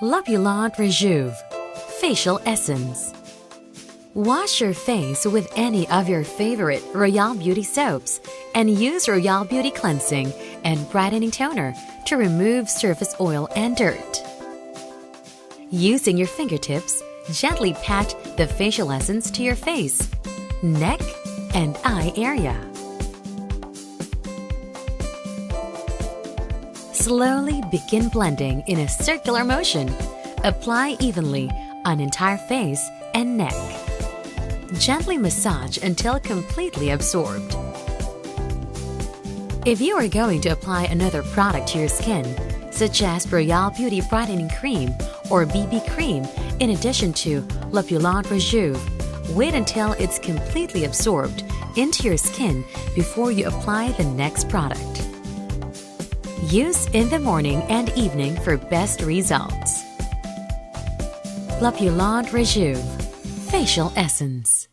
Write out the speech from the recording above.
Use REJUV Facial Essence. Wash your face with any of your favorite Royale Beauty soaps and use Royale Beauty Cleansing and Brightening Toner to remove surface oil and dirt. Using your fingertips, gently pat the facial essence to your face, neck, and eye area. Slowly begin blending in a circular motion. Apply evenly on entire face and neck. Gently massage until completely absorbed. If you are going to apply another product to your skin, such as Royale Beauty Brightening Cream or BB Cream, in addition to Use REJUV, wait until it's completely absorbed into your skin before you apply the next product. Use in the morning and evening for best results. Use REJUV Facial Essence.